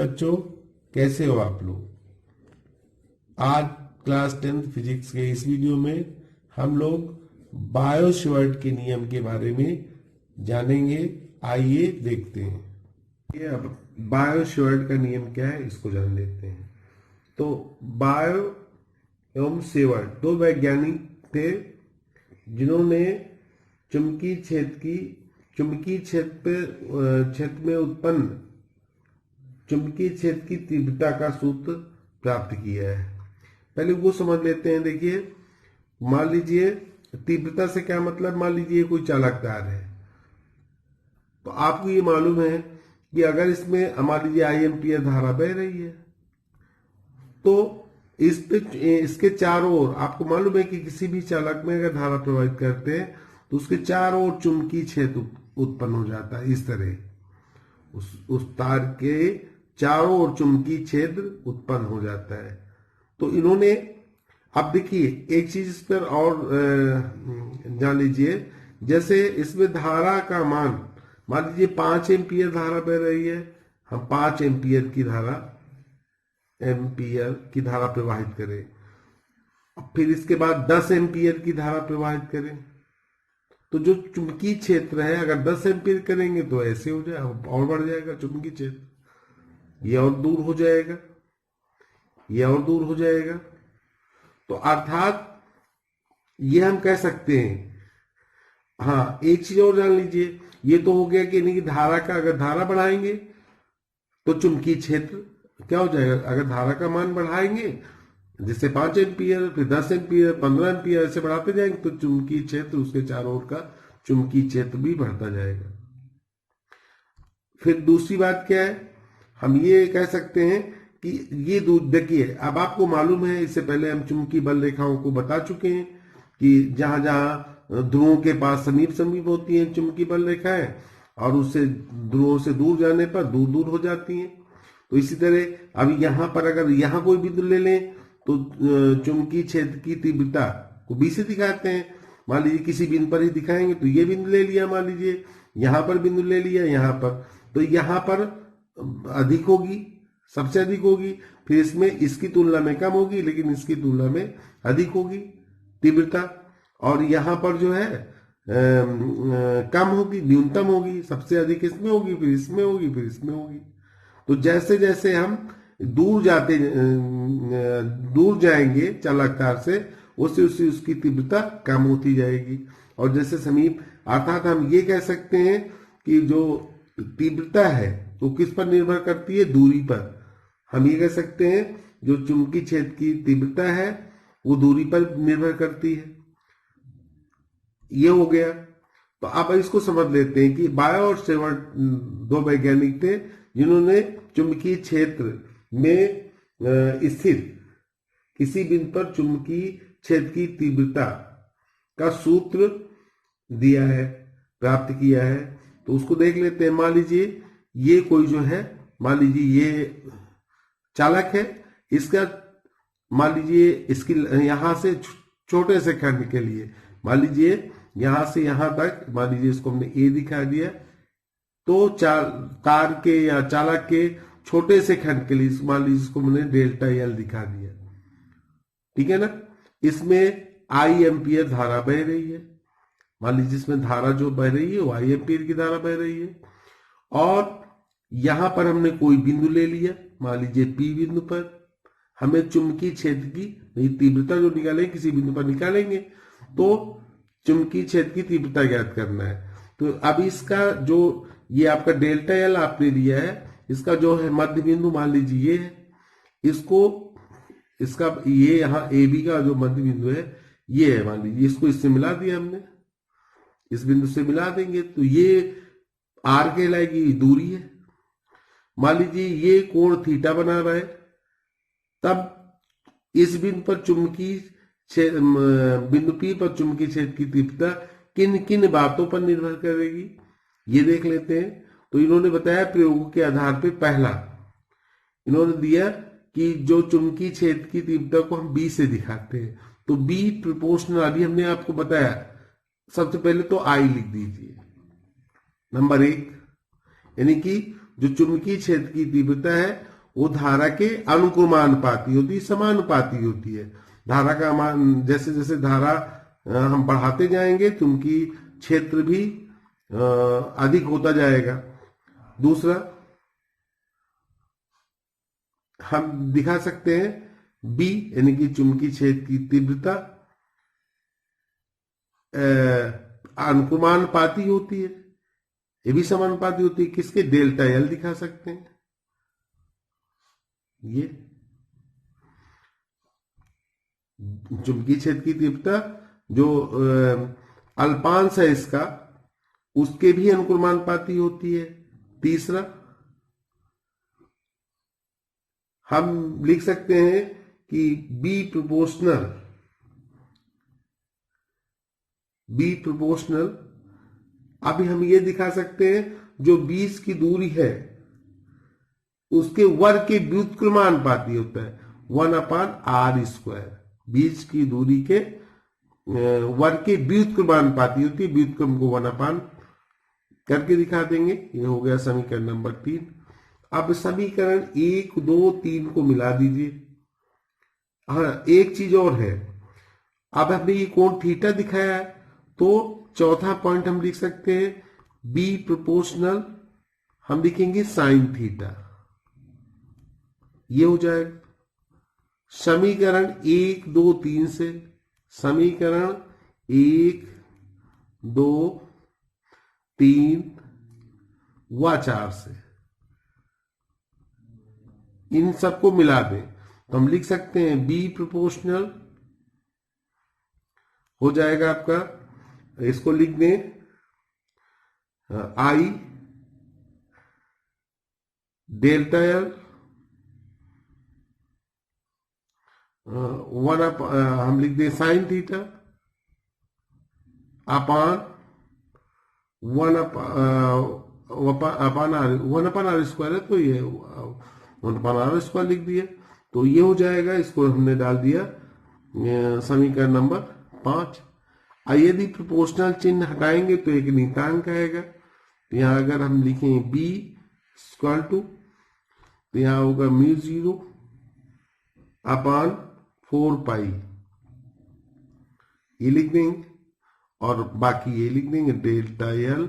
बच्चों, कैसे हो आप लोग। आज क्लास 10th फिजिक्स के इस वीडियो में हम लोग बायो शॉर्ट के नियम के बारे में जानेंगे। आइए देखते हैं। ये अब बायो शॉर्ट का नियम क्या है इसको जान लेते हैं। तो बायो एवं सेवर्ट दो वैज्ञानिक थे जिन्होंने चुंबकीय क्षेत्र में उत्पन्न चुंबकीय क्षेत्र की तीव्रता का सूत्र प्राप्त किया है। पहले वो समझ लेते हैं। देखिए, मान लीजिए तीव्रता से क्या मतलब, मान लीजिए कोई चालक तार है, तो आपको ये मालूम है कि अगर इसमें मान लीजिए आई एम्पियर धारा बह रही है, तो इसके चारों ओर आपको मालूम है कि किसी भी चालक में अगर धारा प्रवाहित करते हैं तो उसके चारों ओर चुंबकीय क्षेत्र उत्पन्न हो जाता है। इस तरह उस तार के चारों ओर चुंबकीय क्षेत्र उत्पन्न हो जाता है। तो इन्होंने, अब देखिए एक चीज इस पर और जान लीजिए। जैसे इसमें धारा का मान लीजिए 5 एम्पियर धारा बह रही है, हम 5 एम्पियर की धारा प्रवाहित करें, फिर इसके बाद 10 एम्पियर की धारा प्रवाहित करें, तो जो चुंबकीय क्षेत्र है अगर 10 एम्पियर करेंगे तो ऐसे हो जाएगा, और बढ़ जाएगा चुंबकीय क्षेत्र, ये और दूर हो जाएगा, ये और दूर हो जाएगा। तो अर्थात ये हम कह सकते हैं। हाँ, एक चीज और जान लीजिए, ये तो हो गया कि नहीं, धारा का अगर धारा बढ़ाएंगे तो चुंबकीय क्षेत्र क्या हो जाएगा। अगर धारा का मान बढ़ाएंगे जैसे 5 एम्पियर, फिर 10 एम्पियर, 15 एम्पियर ऐसे बढ़ाते जाएंगे तो चुंबकीय क्षेत्र, उसके चारों ओर का चुंबकीय क्षेत्र भी बढ़ता जाएगा। फिर दूसरी बात क्या है, हम ये कह सकते हैं कि ये देखिए, अब आपको मालूम है, इससे पहले हम चुंबकीय बल रेखाओं को बता चुके हैं कि जहां जहां ध्रुवों के पास समीप होती हैं चुंबकीय बल रेखाएं, और उससे ध्रुवों से दूर जाने पर दूर हो जाती हैं। तो इसी तरह अब यहां पर अगर यहां कोई बिंदु ले लें तो चुंबकीय क्षेत्र की तीव्रता को बी से दिखाते हैं। मान लीजिए किसी बिंदु पर ही दिखाएंगे, तो ये बिंदु ले लिया, मान लीजिए यहां पर बिंदु ले लिया, यहां पर, तो यहां पर अधिक होगी, सबसे अधिक होगी, फिर इसमें इसकी तुलना में कम होगी, लेकिन इसकी तुलना में अधिक होगी तीव्रता, और यहां पर जो है कम होगी, न्यूनतम होगी, सबसे अधिक इसमें होगी, फिर इसमें होगी, फिर इसमें होगी। तो जैसे जैसे हम दूर जाएंगे चालक तार से, उससे उसकी तीव्रता कम होती जाएगी। और जैसे समीप, अर्थात हम ये कह सकते हैं कि जो तीव्रता है वो किस पर निर्भर करती है, दूरी पर। हम ये कह सकते हैं जो चुंबकीय क्षेत्र की तीव्रता है वो दूरी पर निर्भर करती है। ये हो गया। तो आप इसको समझ लेते हैं कि बायो और सेवर्ट दो वैज्ञानिक थे जिन्होंने चुंबकीय क्षेत्र में स्थित किसी बिंदु पर चुंबकीय क्षेत्र की तीव्रता का सूत्र दिया है, प्राप्त किया है। तो उसको देख लेते हैं। मान लीजिए ये कोई जो है, मान लीजिए ये चालक है, इसका मान लीजिए इसकी यहां से छोटे से खंड के लिए, मान लीजिए यहां से यहां तक, मान लीजिए इसको हमने ए दिखा दिया, तो तार के या चालक के छोटे से खंड के लिए मान लीजिए इसको मैंने डेल्टा एल दिखा दिया, ठीक है ना। इसमें आई एम्पियर धारा बह रही है, मान लीजिए इसमें धारा जो बह रही है वो आई एम्पियर की धारा बह रही है, और यहां पर हमने कोई बिंदु ले लिया, मान लीजिए पी बिंदु पर हमें चुंबकीय क्षेत्र की तीव्रता जो निकालेंगे, किसी बिंदु पर निकालेंगे, तो चुंबकीय क्षेत्र की तीव्रता ज्ञात करना है। तो अब इसका जो ये आपका डेल्टा एल आपने लिया है, इसका जो है मध्य बिंदु मान लीजिए ये है, इसका ये यहाँ ए बी का जो मध्य बिंदु है ये है, मान लीजिए इसको इससे मिला दिया हमने, इस बिंदु से मिला देंगे तो ये आर कहलाएगी, दूरी है। मान लीजिए ये कोण थीटा बना रहा है, तब इस बिंदु पर चुंबकीय बिंदु पी पर चुंबकीय क्षेत्र की तीव्रता किन किन बातों पर निर्भर करेगी ये देख लेते हैं। तो इन्होंने बताया प्रयोगों के आधार पर, पहला इन्होंने दिया कि जो चुंबकीय क्षेत्र की तीव्रता को हम बी से दिखाते हैं, तो बी प्रोपोर्शनल, अभी हमने आपको बताया, सबसे पहले तो आई लिख दीजिए नंबर 1, यानी कि जो चुंबकीय क्षेत्र की तीव्रता है वो धारा के अनुक्रमानुपाती होती है, समानुपाती होती है। धारा का मान जैसे जैसे धारा हम बढ़ाते जाएंगे तो उनकी क्षेत्र भी अधिक होता जाएगा। दूसरा हम दिखा सकते हैं बी यानी कि चुंबकीय क्षेत्र की तीव्रता अनुक्रमानुपाती होती है, ये भी समानुपाती होती है। किसके? डेल्टा एल दिखा सकते हैं। ये चुंबकीय क्षेत्र की तीव्रता जो अल्पांश है इसका, उसके भी अनुक्रमानुपाती होती है। तीसरा हम लिख सकते हैं कि बी प्रोपोर्शनल। अभी हम ये दिखा सकते हैं जो 20 की दूरी है उसके वर्ग के व्युत्क्रमानुपाती होता है 1/r²। 20 की दूरी के वर्ग के व्युत्क्रमानुपाती होती है। व्युत्क्रम को 1 करके दिखा देंगे। ये हो गया समीकरण नंबर 3। अब समीकरण 1, 2, 3 को मिला दीजिए। हाँ, एक चीज और है। अब हमने ये कोण थीटा दिखाया है तो चौथा पॉइंट हम लिख सकते हैं बी प्रोपोर्शनल, हम लिखेंगे साइन थीटा। ये हो जाएगा समीकरण 1, 2, 3 से। समीकरण 1, 2, 3 व 4 से इन सबको मिला दें तो हम लिख सकते हैं बी प्रोपोर्शनल हो जाएगा आपका, इसको लिख दें आई डेल्टा एल हम लिख दें साइन थीटा अपान 1/r² है तो ये 1/r² लिख दिया। तो ये हो जाएगा, इसको हमने डाल दिया समीकरण नंबर 5। यदि प्रोपोर्शनल चिन्ह हटाएंगे तो एक नियतांक आएगा। तो यहां अगर हम लिखें b इक्वल टू, तो यहां होगा μ0 अपान 4π, ये लिख देंगे और बाकी ये लिख देंगे delta L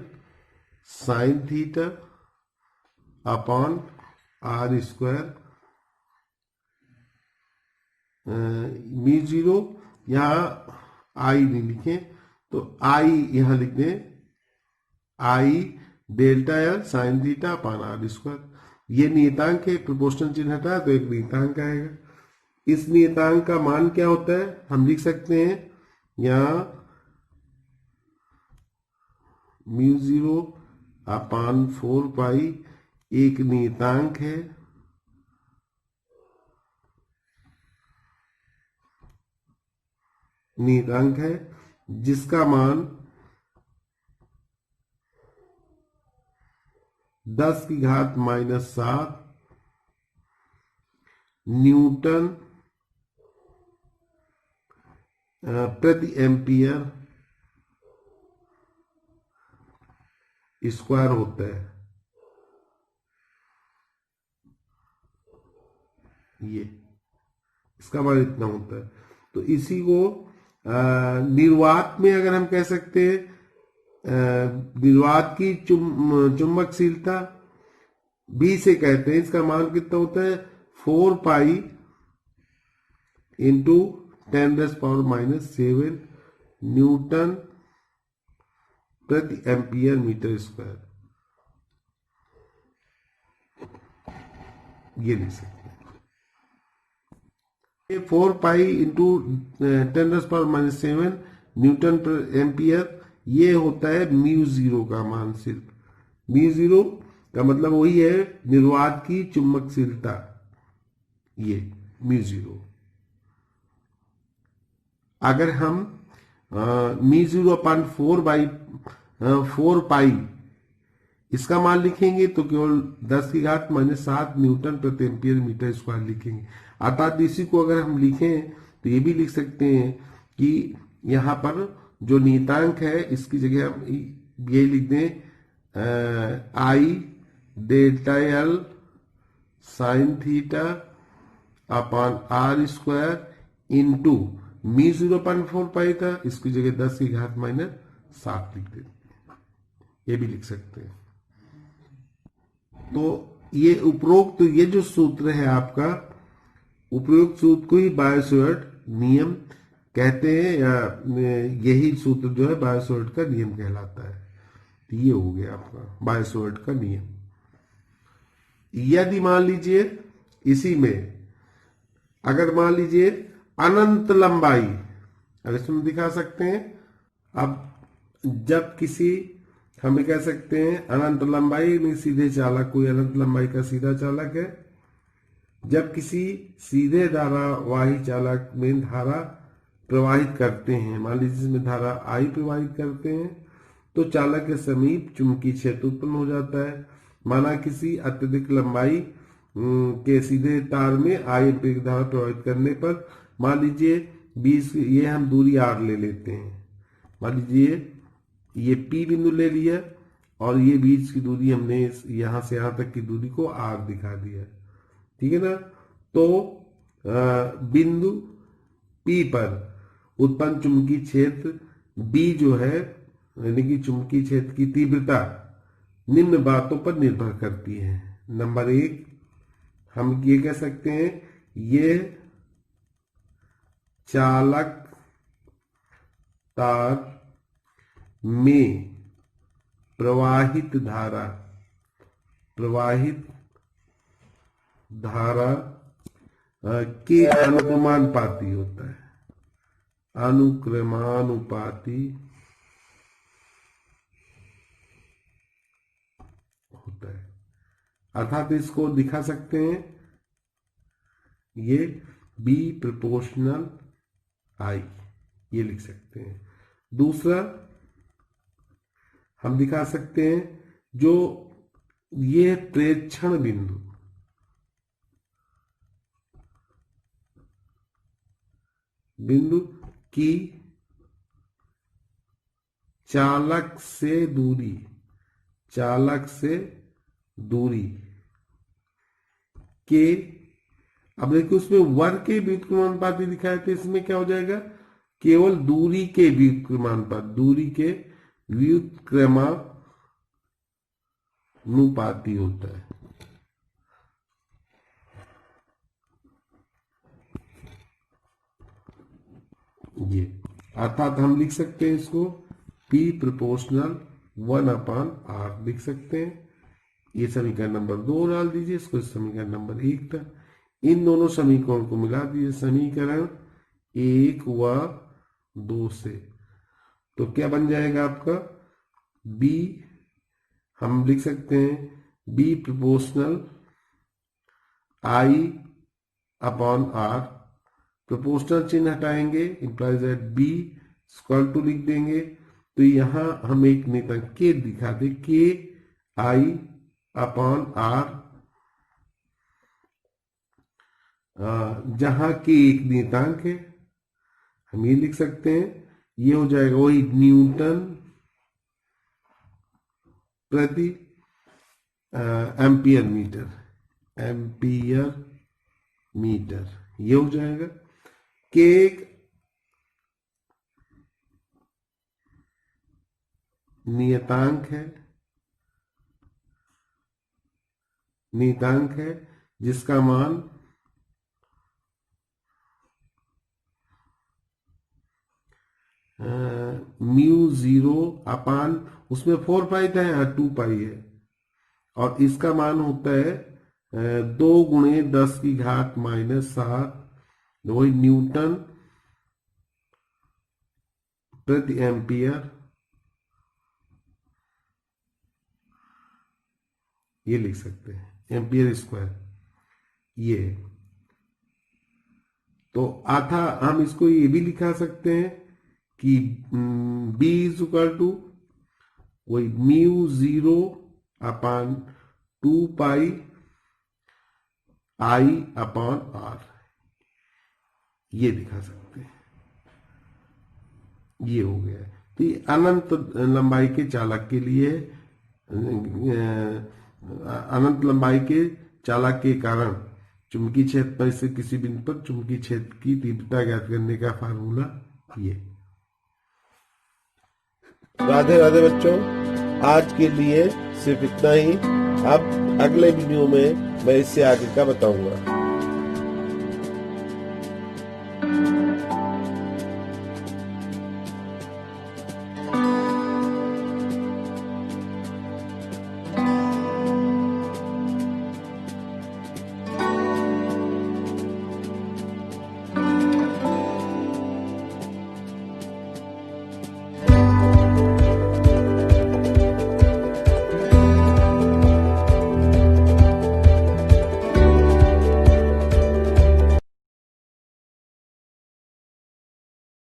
sine theta upon r²। μ0 यहां आई नहीं लिखे तो आई यहां लिख दें I delta L sine theta upon r²। ये नियतांक है, प्रोपोर्शनल चिन्ह हटा तो एक नियतांक आएगा। इस नियतांक का मान क्या होता है हम लिख सकते हैं यहां μ0 अपान 4π एक नियतांक है, नियतांक है जिसका मान 10⁻⁷ न्यूटन प्रति एम्पियर स्क्वायर होता है। ये इसका मान इतना होता है। तो इसी को निर्वात में अगर हम कह सकते हैं निर्वात की चुंबकशीलता भी से कहते हैं, इसका मान कितना होता है 4π इंटू 10⁻⁷ न्यूटन प्रति एम्पियर मीटर स्क्वायर। ये लिख सकते हैं 4π इंटू 10⁻⁷ न्यूटन पर एम्पियर। ये होता है μ0 का मान। सिर्फ μ0 का मतलब वही है निर्वात की चुंबकशीलता, ये μ0। अगर हम μ0 अपान 4π इसका मान लिखेंगे तो केवल 10⁻⁷ न्यूटन प्रति एम्पियर मीटर स्क्वायर लिखेंगे। अर्थात इसी को अगर हम लिखें तो ये भी लिख सकते हैं कि यहाँ पर जो नियतांक है इसकी जगह हम ये लिख दें I delta L sine theta upon R square into मी 0.4 पाई था, इसकी जगह 10 की घात माइनस 7 लिख देते हैं, ये भी लिख सकते हैं। तो ये उपरोक्त, तो ये जो सूत्र है आपका, उपरोक्त सूत्र को ही बायो-सैवर्ट नियम कहते हैं, या यही सूत्र जो है बायो-सैवर्ट का नियम कहलाता है। तो ये हो गया आपका बायो-सैवर्ट का नियम। यदि मान लीजिए इसी में अगर मान लीजिए अनंत लंबाई, अब इसमें दिखा सकते हैं, अब जब किसी, हमें कह सकते हैं अनंत लंबाई में सीधे चालक, कोई अनंत लंबाई का सीधा चालक है, जब किसी सीधे धारावाही चालक में धारा प्रवाहित करते हैं, मान लीजिए इसमें धारा आई प्रवाहित करते हैं, तो चालक के समीप चुंबकीय क्षेत्र उत्पन्न हो जाता है। माना किसी अत्यधिक लंबाई के सीधे तार में आई एम्पीयर धारा प्रवाहित करने पर, मान लीजिए 20, ये हम दूरी आर ले लेते हैं, मान लीजिए ये पी बिंदु ले लिया और ये बीच की दूरी हमने यहां से यहां तक की दूरी को आर दिखा दिया, ठीक है ना। तो बिंदु पी पर उत्पन्न चुंबकीय क्षेत्र बी जो है, यानी कि चुंबकीय क्षेत्र की तीव्रता निम्न बातों पर निर्भर करती है। नंबर 1, हम ये कह सकते हैं ये चालक तार में प्रवाहित धारा के अनुक्रमानुपाती होता है, अनुक्रमानुपाती होता है। अर्थात इसको दिखा सकते हैं ये बी प्रोपोर्शनल आई, ये लिख सकते हैं। दूसरा हम दिखा सकते हैं जो ये प्रेक्षण बिंदु की चालक से दूरी के, अब देखिए उसमें वर्ग के व्युत्क्रमानुपाती दिखाए थे, इसमें क्या हो जाएगा, केवल दूरी के व्युत्क्रमानुपात, दूरी के व्युत्क्रमानुपाती होता है। ये अर्थात हम लिख सकते हैं इसको P प्रोपोर्शनल 1/r लिख सकते हैं। ये समीकरण नंबर 2 डाल दीजिए, इसको समीकरण नंबर 1 था। इन दोनों समीकरण को मिला दीजिए, समीकरण 1 व 2 से, तो क्या बन जाएगा आपका B, हम लिख सकते हैं B प्रोपोर्शनल I/r, प्रोपोर्शनल चिन्ह हटाएंगे, implies that B square to लिख देंगे। तो यहां हम एक नियतांक K दिखा दे, KI/r, जहां K एक नियतांक है, हम ये लिख सकते हैं, ये हो जाएगा वही न्यूटन प्रति एम्पियर मीटर, ये हो जाएगा। K एक नियतांक है जिसका मान μ0 उसमें 4 पाई था, यहाँ 2 पाई है, और इसका मान होता है 2 × 10⁻⁻7, वही न्यूटन प्रति एम्पियर, ये लिख सकते हैं एम्पियर स्क्वायर। ये तो आथा हम इसको ये भी लिखा सकते हैं कि B = वही μ0/2 पाई I/r, ये दिखा सकते हैं। ये हो गया। तो ये अनंत लंबाई के चालक के लिए, अनंत लंबाई के चालक के कारण चुंबकीय क्षेत्र पर से किसी बिंदु पर चुंबकीय क्षेत्र की तीव्रता ज्ञात करने का फार्मूला ये। राधे राधे बच्चों, आज के लिए सिर्फ इतना ही। अब अगले वीडियो में मैं इससे आगे का बताऊंगा।